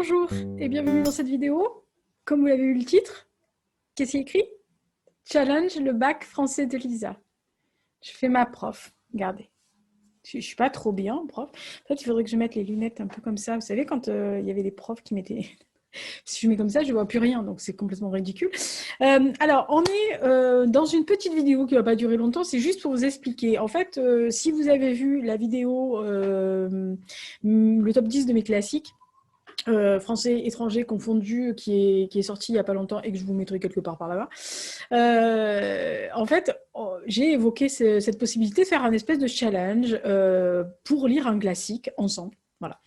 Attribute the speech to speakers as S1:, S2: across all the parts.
S1: Bonjour et bienvenue dans cette vidéo. Comme vous l'avez vu le titre, qu'est-ce qui est écrit? Challenge le bac français de Lisa. Je fais ma prof, regardez. Je suis pas trop bien, prof. En fait, il faudrait que je mette les lunettes un peu comme ça. Vous savez, quand il y avait des profs qui mettaient... Si je mets comme ça, je vois plus rien, donc c'est complètement ridicule. Alors, on est dans une petite vidéo qui va pas durer longtemps. C'est juste pour vous expliquer. En fait, si vous avez vu la vidéo, le top 10 de mes classiques, français, étranger confondu, qui est sorti il n'y a pas longtemps et que je vous mettrai quelque part par là-bas. En fait, j'ai évoqué cette possibilité de faire un espèce de challenge pour lire un classique ensemble. Voilà.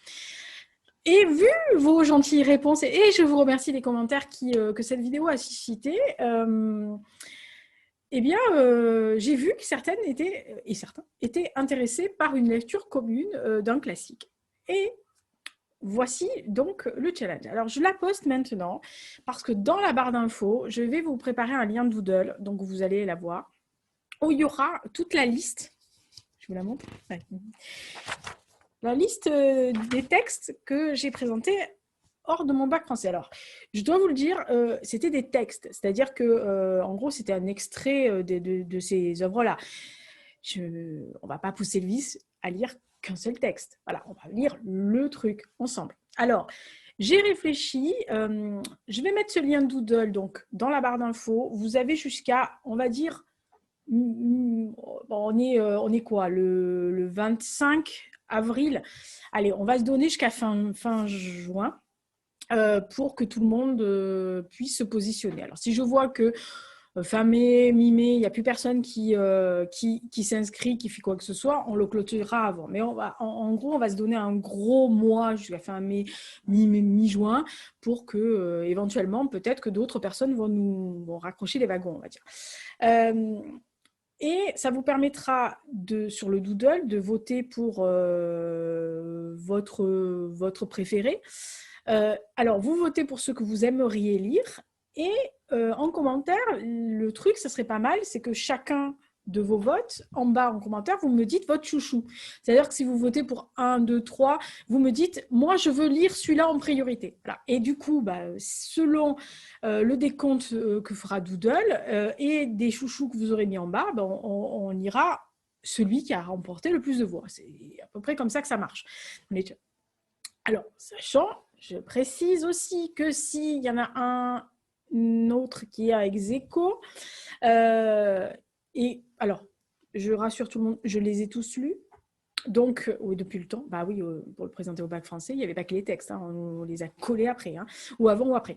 S1: Et vu vos gentilles réponses, et je vous remercie des commentaires que cette vidéo a suscité, eh bien, j'ai vu que certaines étaient, et certains étaient intéressés par une lecture commune d'un classique. Et voici donc le challenge. Alors, je la poste maintenant parce que dans la barre d'infos, je vais vous préparer un lien Doodle, donc vous allez la voir, où il y aura toute la liste. Je vous la montre. Ouais. La liste des textes que j'ai présentés hors de mon bac français. Alors, je dois vous le dire, c'était des textes, c'est-à-dire que, en gros, c'était un extrait de ces œuvres-là. On ne va pas pousser le vice à lire qu'un seul texte. Voilà, on va lire le truc ensemble. Alors, j'ai réfléchi. Je vais mettre ce lien Doodle donc, dans la barre d'infos. Vous avez jusqu'à, on va dire, on est quoi, le 25 avril. Allez, on va se donner jusqu'à fin juin pour que tout le monde puisse se positionner. Alors, si je vois que fin mai, mi-mai, il n'y a plus personne qui s'inscrit, qui fait quoi que ce soit, on le clôturera avant. Mais en gros, on va se donner un gros mois jusqu'à fin mai, mi-juin, pour que, éventuellement, peut-être que d'autres personnes vont raccrocher les wagons, on va dire. Et ça vous permettra, sur le Doodle, de voter pour votre préféré. Alors, vous votez pour ce que vous aimeriez lire. Et en commentaire, le truc, ça serait pas mal, c'est que chacun de vos votes, en bas en commentaire, vous me dites votre chouchou. C'est-à-dire que si vous votez pour 1, 2, 3, vous me dites, moi, je veux lire celui-là en priorité. Voilà. Et du coup, selon le décompte que fera Doodle et des chouchous que vous aurez mis en bas, on lira celui qui a remporté le plus de voix. C'est à peu près comme ça que ça marche. Alors, sachant, je précise aussi que s'il y en a un autre qui est à ex-aequo, et alors, je rassure tout le monde, je les ai tous lus. Donc, oui, depuis le temps, bah oui, pour le présenter au bac français, il n'y avait pas que les textes, hein, on les a collés après, hein, ou avant ou après.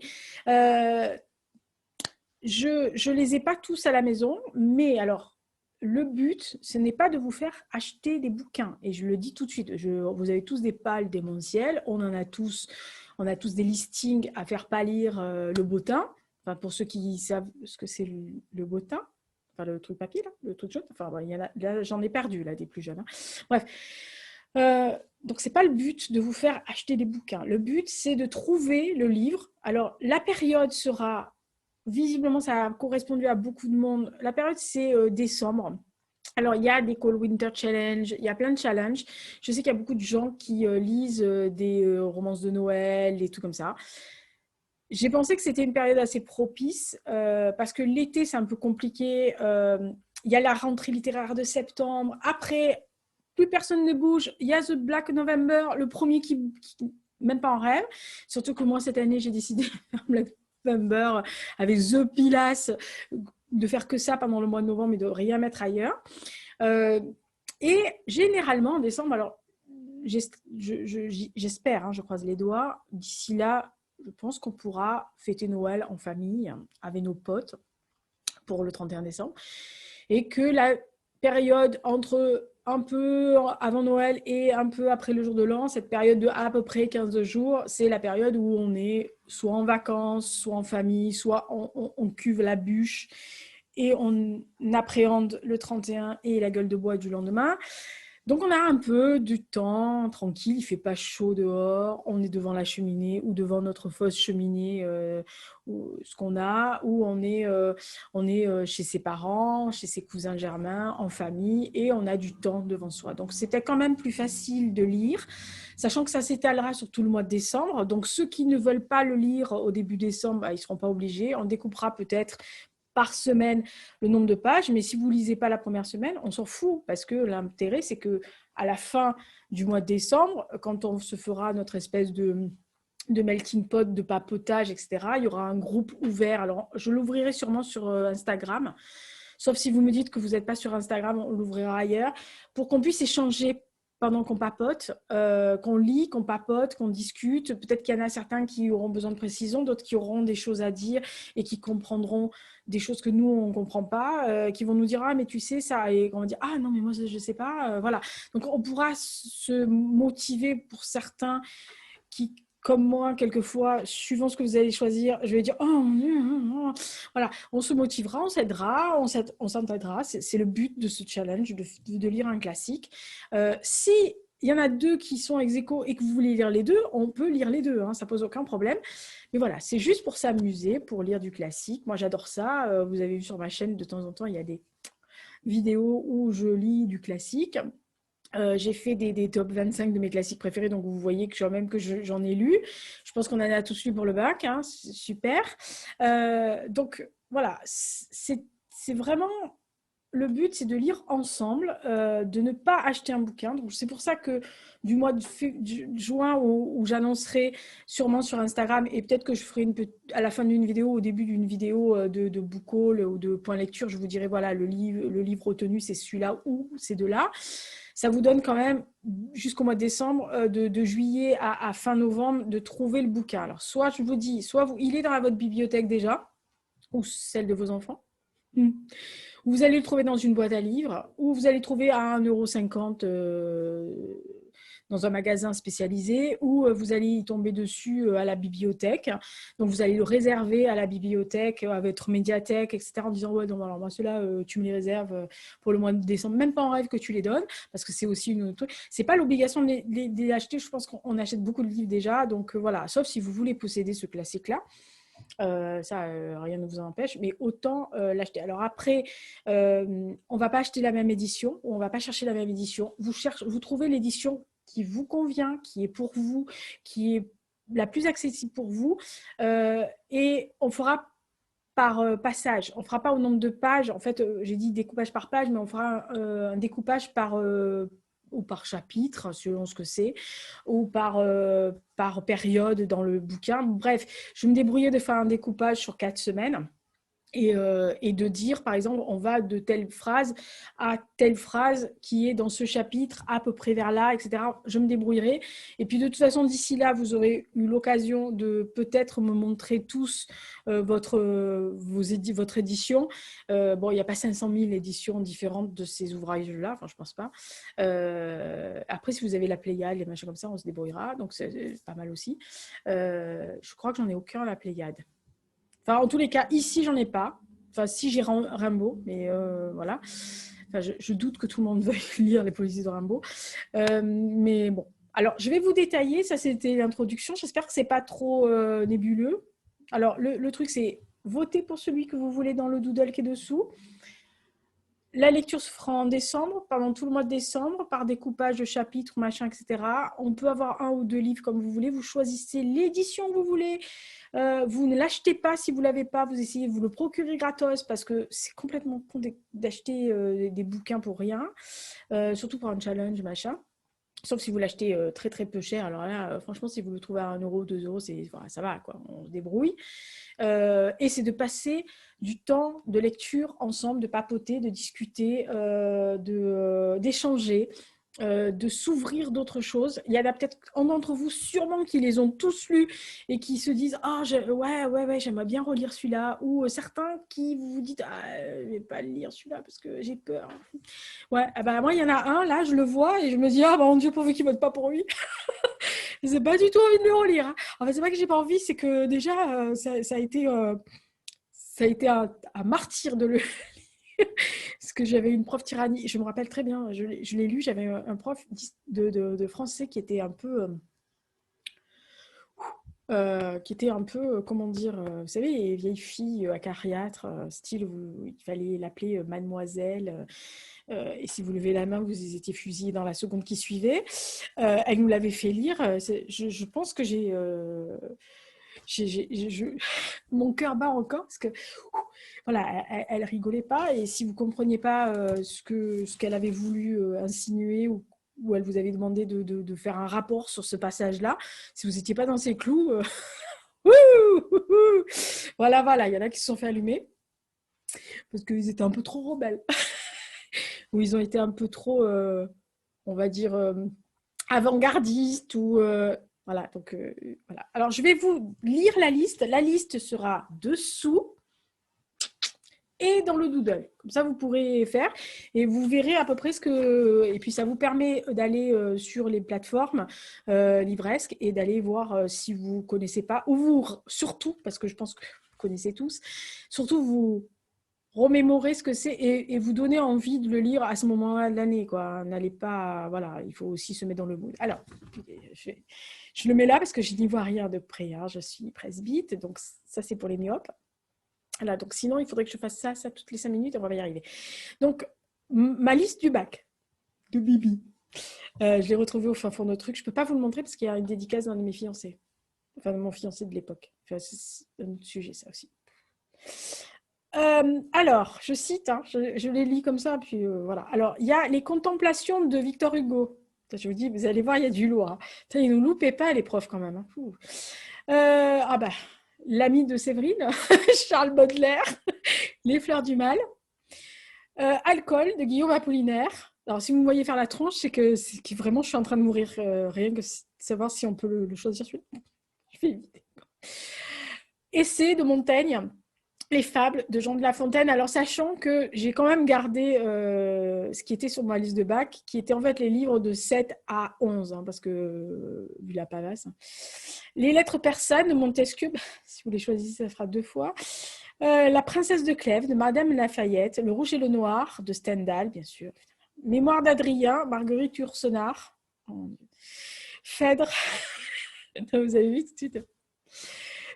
S1: Je les ai pas tous à la maison, mais alors, le but, ce n'est pas de vous faire acheter des bouquins. Et je le dis tout de suite, vous avez tous des pales démentielles, on a tous des listings à faire pâlir le bottin. Enfin, pour ceux qui savent ce que c'est le bottin, enfin le truc papier, là, le truc jaune. Enfin, il y en a, là, j'en ai perdu, là, des plus jeunes. Hein. Bref. Donc, ce n'est pas le but de vous faire acheter des bouquins. Le but, c'est de trouver le livre. Alors, la période sera... Visiblement, ça a correspondu à beaucoup de monde. La période, c'est décembre. Alors, il y a des Cold Winter Challenge, il y a plein de challenges. Je sais qu'il y a beaucoup de gens qui lisent des romances de Noël, des trucs comme ça. J'ai pensé que c'était une période assez propice parce que l'été, c'est un peu compliqué. Il y a la rentrée littéraire de septembre. Après, plus personne ne bouge. Il y a The Black November, le premier qui même pas en rêve. Surtout que moi, cette année, j'ai décidé de faire Black November avec The Pilas, de faire que ça pendant le mois de novembre et de rien mettre ailleurs. Et généralement, en décembre, alors j'espère, hein, je croise les doigts, d'ici là, je pense qu'on pourra fêter Noël en famille avec nos potes pour le 31 décembre et que la période entre un peu avant Noël et un peu après le jour de l'an, cette période de à peu près 15 jours, c'est la période où on est soit en vacances, soit en famille, soit on cuve la bûche et on appréhende le 31 et la gueule de bois du lendemain. Donc, on a un peu du temps tranquille, il ne fait pas chaud dehors, on est devant la cheminée ou devant notre fausse cheminée, ou ce qu'on a, ou on est chez ses parents, chez ses cousins germains, en famille, et on a du temps devant soi. Donc, c'était quand même plus facile de lire, sachant que ça s'étalera sur tout le mois de décembre. Donc, ceux qui ne veulent pas le lire au début décembre, bah, ils ne seront pas obligés. On découpera peut-être par semaine le nombre de pages, mais si vous ne lisez pas la première semaine, on s'en fout, parce que l'intérêt, c'est que à la fin du mois de décembre, quand on se fera notre espèce de melting pot, de papotage, etc., il y aura un groupe ouvert. Alors, je l'ouvrirai sûrement sur Instagram, sauf si vous me dites que vous n'êtes pas sur Instagram, on l'ouvrira ailleurs, pour qu'on puisse échanger pendant qu'on papote, qu'on lit, qu'on papote, qu'on discute. Peut-être qu'il y en a certains qui auront besoin de précision, d'autres qui auront des choses à dire et qui comprendront des choses que nous, on ne comprend pas, qui vont nous dire « Ah, mais tu sais ça », et on va dire « Ah, non, mais moi, je ne sais pas. » Voilà. Donc, on pourra se motiver pour certains qui, comme moi, quelquefois, suivant ce que vous allez choisir, je vais dire « Oh, mon Dieu. » Voilà, on se motivera, on s'aidera, on s'entraidera. C'est le but de ce challenge, de lire un classique. Si il y en a deux qui sont ex aequo et que vous voulez lire les deux, on peut lire les deux, hein, ça pose aucun problème. Mais voilà, c'est juste pour s'amuser, pour lire du classique. Moi, j'adore ça. Vous avez vu sur ma chaîne, de temps en temps, il y a des vidéos où je lis du classique. J'ai fait des top 25 de mes classiques préférés, donc vous voyez que j'en ai lu. Je pense qu'on en a tous lu pour le bac, hein, super. Donc voilà, c'est vraiment le but, c'est de lire ensemble, de ne pas acheter un bouquin. Donc c'est pour ça que du mois de juin où j'annoncerai sûrement sur Instagram, et peut-être que je ferai à la fin d'une vidéo, au début d'une vidéo de book haul ou de point lecture, je vous dirai voilà, le livre retenu, c'est celui-là ou ces deux-là. Ça vous donne quand même jusqu'au mois de décembre, de juillet à fin novembre, de trouver le bouquin. Alors soit je vous dis, il est dans votre bibliothèque déjà, ou celle de vos enfants. Vous allez le trouver dans une boîte à livres, ou vous allez le trouver à 1,50 € dans un magasin spécialisé, ou vous allez y tomber dessus à la bibliothèque. Donc, vous allez le réserver à la bibliothèque, à votre médiathèque, etc., en disant « Ouais, donc, alors moi, ceux-là, tu me les réserves pour le mois de décembre. » Même pas en rêve que tu les donnes, parce que c'est aussi une autre truc. C'est pas l'obligation de les acheter. Je pense qu'on achète beaucoup de livres déjà. Donc, voilà, sauf si vous voulez posséder ce classique-là. Rien ne vous en empêche, mais autant l'acheter. Alors après, on ne va pas acheter la même édition, on ne va pas chercher la même édition. Vous trouvez l'édition qui vous convient, qui est pour vous, qui est la plus accessible pour vous, et on fera par passage. On ne fera pas au nombre de pages. En fait, j'ai dit découpage par page, mais on fera un découpage ou par chapitre, selon ce que c'est, ou par période dans le bouquin. Bref, je me débrouillais de faire un découpage sur 4 semaines. Et de dire, par exemple, on va de telle phrase à telle phrase qui est dans ce chapitre, à peu près vers là, etc. Je me débrouillerai. Et puis, de toute façon, d'ici là, vous aurez eu l'occasion de peut-être me montrer tous votre édition. Bon, il n'y a pas 500 000 éditions différentes de ces ouvrages-là, enfin, je ne pense pas. Après, si vous avez la Pléiade, les machins comme ça, on se débrouillera. Donc, c'est pas mal aussi. Je crois que j'en ai aucun à la Pléiade. Enfin, en tous les cas, ici, j'en ai pas. Enfin, si j'ai Rimbaud, mais voilà. Enfin, je doute que tout le monde veuille lire les poésies de Rimbaud. Mais bon. Alors, je vais vous détailler. Ça, c'était l'introduction. J'espère que c'est pas trop nébuleux. Alors, le truc, c'est voter pour celui que vous voulez dans le doodle qui est dessous. La lecture se fera en décembre, pendant tout le mois de décembre, par découpage de chapitres, machin, etc. On peut avoir 1 ou 2 livres comme vous voulez. Vous choisissez l'édition que vous voulez. Vous ne l'achetez pas si vous ne l'avez pas. Vous essayez de vous le procurer gratos parce que c'est complètement con d'acheter des bouquins pour rien, surtout pour un challenge, machin. Sauf si vous l'achetez très très peu cher. Alors là, franchement, si vous le trouvez à 1 €, 2 €, voilà, ça va, quoi. On se débrouille. Et c'est de passer du temps de lecture ensemble, de papoter, de discuter, d'échanger, de s'ouvrir d'autres choses. Il y en a peut-être un d'entre vous sûrement qui les ont tous lus et qui se disent « Ah, ouais, j'aimerais bien relire celui-là » ou certains qui vous dites « Ah, je vais pas le lire celui-là parce que j'ai peur. » Ouais, moi, il y en a un, là, je le vois et je me dis « Ah, mon Dieu, pourvu qu'il ne vote pas pour lui. » Je n'ai pas du tout envie de le relire. Hein. En fait, c'est pas que j'ai pas envie, c'est que déjà, ça a été un martyr de le Parce que j'avais une prof tyrannie, je me rappelle très bien, je l'ai lu, j'avais un prof de français qui était un peu, comment dire, vous savez, les vieilles filles acariâtres, style où il fallait l'appeler mademoiselle, et si vous levez la main, vous étiez fusillé dans la seconde qui suivait. Elle nous l'avait fait lire. Je pense que mon cœur bat encore parce que voilà, elle rigolait pas et si vous compreniez pas ce qu'elle avait voulu insinuer ou elle vous avait demandé de faire un rapport sur ce passage-là, si vous n'étiez pas dans ses clous, voilà, il y en a qui se sont fait allumer parce qu'ils étaient un peu trop rebelles ou ils ont été un peu trop, on va dire, avant-gardistes ou voilà. Donc voilà. Alors je vais vous lire la liste. La liste sera dessous et dans le doodle. Comme ça, vous pourrez faire et vous verrez à peu près ce que... Et puis, ça vous permet d'aller sur les plateformes livresques et d'aller voir si vous ne connaissez pas, ou vous, surtout, parce que je pense que vous connaissez tous, surtout vous remémorer ce que c'est et vous donner envie de le lire à ce moment-là de l'année, quoi. N'allez pas... Voilà, il faut aussi se mettre dans le mood. Alors, je le mets là parce que je n'y vois rien de près. Hein. Je suis presbyte, donc ça, c'est pour les myopes. Voilà, donc sinon, il faudrait que je fasse ça toutes les 5 minutes et on va y arriver. Donc, ma liste du bac de Bibi. Je l'ai retrouvée au fin fond de truc. Je ne peux pas vous le montrer parce qu'il y a une dédicace d'un de mes fiancés. Enfin, de mon fiancé de l'époque. Enfin, c'est un autre sujet, ça aussi. Alors, je cite, hein, je les lis comme ça, puis voilà. Alors, il y a les contemplations de Victor Hugo. Je vous dis, vous allez voir, il y a du lourd. Hein. Ils ne nous loupaient pas, les profs, quand même. Hein. Ah bah, l'ami de Séverine, Charles Baudelaire, Les fleurs du mal, Alcool de Guillaume Apollinaire. Alors, si vous me voyez faire la tronche, c'est que vraiment, je suis en train de mourir. Rien que savoir si on peut le choisir. Je vais éviter. Essai de Montaigne. Les fables de Jean de La Fontaine. Alors, sachant que j'ai quand même gardé ce qui était sur ma liste de bac, qui était en fait les livres de 7 à 11, hein, parce que, vu la pavasse. Hein. Les lettres persanes de Montesquieu, si vous les choisissez, ça fera 2 fois. La princesse de Clèves de Madame Lafayette. Le rouge et le noir de Stendhal, bien sûr. Mémoire d'Adrien, Marguerite Yourcenar. Oh, Phèdre. Vous avez vu tout de suite.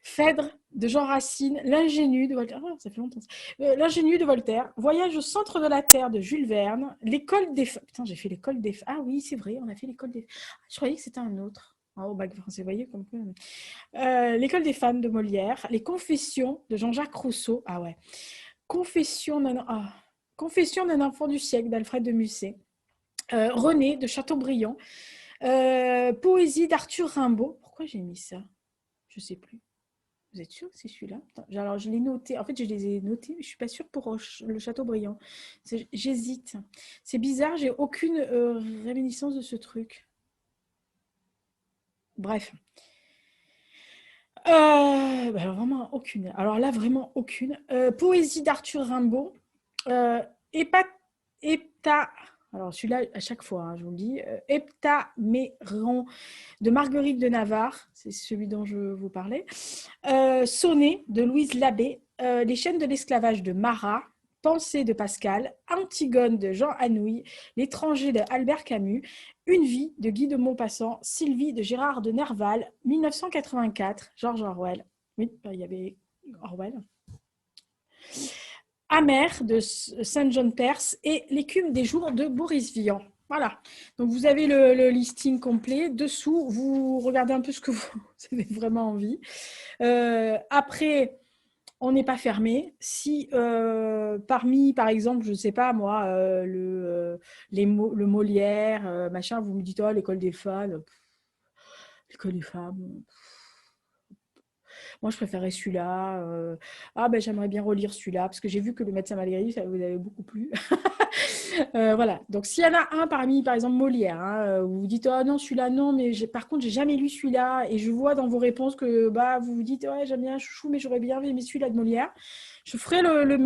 S1: Phèdre de Jean Racine, L'ingénu de Voltaire, oh, ça fait longtemps. L'ingénu de Voltaire, Voyage au centre de la Terre de Jules Verne, L'école des femmes. Putain, j'ai fait l'école des femmes. Ah oui, c'est vrai, on a fait l'école des femmes. Je croyais que c'était un autre. Au bac français, vous voyez comme quoi. L'école des femmes de Molière, Les Confessions de Jean-Jacques Rousseau. Ah ouais. Confession d'un enfant du siècle d'Alfred de Musset. René de Chateaubriand. Poésie d'Arthur Rimbaud. Pourquoi j'ai mis ça? Je ne sais plus. Vous êtes sûr que c'est celui-là? Alors, je l'ai noté. En fait, je les ai notés, mais je ne suis pas sûre pour le Chateaubriand. J'hésite. C'est bizarre, j'ai aucune réminiscence de ce truc. Bref. Vraiment aucune. Alors là, vraiment aucune. Poésie d'Arthur Rimbaud. Alors celui-là, à chaque fois, hein, je vous le dis. Heptaméron de Marguerite de Navarre. C'est celui dont je vous parlais. Sonnet de Louise Labbé. Les chaînes de l'esclavage de Marat. Pensée de Pascal. Antigone de Jean Anouilh. L'étranger de Albert Camus. Une vie de Guy de Maupassant, Sylvie de Gérard de Nerval, 1984, George Orwell. Oui, il y avait Orwell. Amer de Saint John Perse et L'écume des jours de Boris Vian. Voilà. Donc vous avez le listing complet. Dessous, vous regardez un peu ce que vous avez vraiment envie. Après, on n'est pas fermé. Si parmi, par exemple, je ne sais pas moi, le Molière, machin, vous me dites, oh, l'école des femmes, l'école des femmes, moi je préférais celui-là. J'aimerais bien relire celui-là, parce que j'ai vu que le médecin Malgré, ça vous avait beaucoup plu. Voilà, donc s'il y en a un parmi, par exemple Molière, hein, vous vous dites oh non celui-là non, mais par contre j'ai jamais lu celui-là et je vois dans vos réponses que vous vous dites ouais j'aime bien Chouchou mais j'aurais bien aimé celui-là de Molière. Je ferai le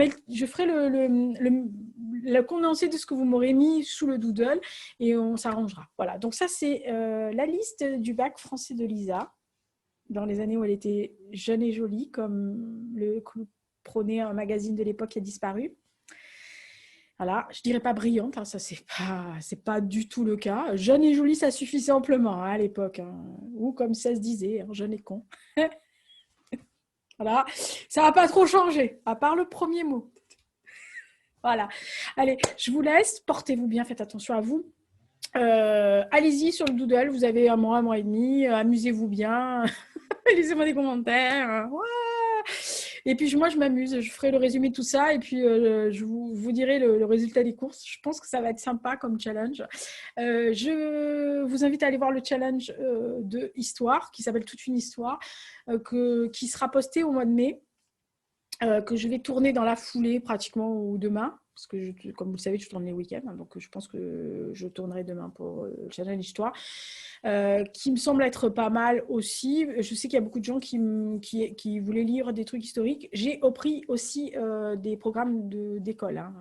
S1: condensé de ce que vous m'aurez mis sous le doodle et on s'arrangera. Voilà, donc ça c'est la liste du bac français de Lisa dans les années où elle était jeune et jolie comme le prônait un magazine de l'époque qui a disparu. Voilà, je dirais pas brillante, hein, ça c'est pas du tout le cas. Jeune et jolie, ça suffisait amplement hein, à l'époque, hein. Ou comme ça se disait, hein, jeune et con. Voilà, ça n'a pas trop changé, à part le premier mot. Voilà. Allez, je vous laisse, portez-vous bien, faites attention à vous. Allez-y sur le Doodle, vous avez un mois et demi, amusez-vous bien, laissez-moi des commentaires. Ouais. Et puis moi, je m'amuse, je ferai le résumé de tout ça et puis je vous dirai le résultat des courses. Je pense que ça va être sympa comme challenge. Je vous invite à aller voir le challenge de Histoire, qui s'appelle Toute une histoire, qui sera posté au mois de mai. Que je vais tourner dans la foulée pratiquement ou demain, parce que comme vous le savez, je tourne les week-ends, hein, donc je pense que je tournerai demain pour le channel Histoire, qui me semble être pas mal aussi. Je sais qu'il y a beaucoup de gens qui voulaient lire des trucs historiques. J'ai appris aussi des programmes d'école, hein,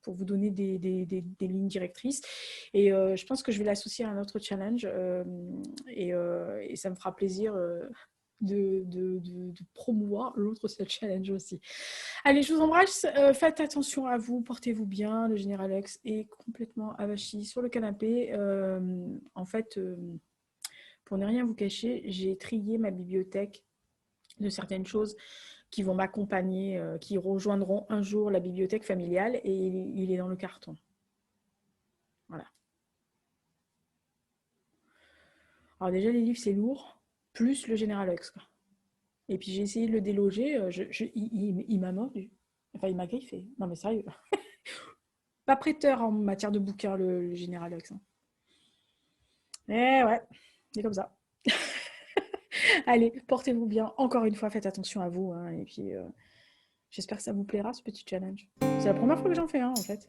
S1: pour vous donner des lignes directrices. Et je pense que je vais l'associer à un autre challenge et ça me fera plaisir de promouvoir l'autre challenge aussi. Allez, je vous embrasse. Faites attention à vous. Portez-vous bien. Le général X est complètement avachi sur le canapé. En fait, pour ne rien vous cacher, j'ai trié ma bibliothèque de certaines choses qui vont m'accompagner, qui rejoindront un jour la bibliothèque familiale et il est dans le carton. Voilà. Alors déjà, les livres, c'est lourd, plus le général Hux, quoi. Et puis j'ai essayé de le déloger, il m'a mordu. Enfin, il m'a griffé. Non mais sérieux. Pas prêteur en matière de bouquin, le général Hux, hein. Eh ouais, c'est comme ça. Allez, portez-vous bien. Encore une fois, faites attention à vous, hein, et puis j'espère que ça vous plaira, ce petit challenge. C'est la première fois que j'en fais un, en fait.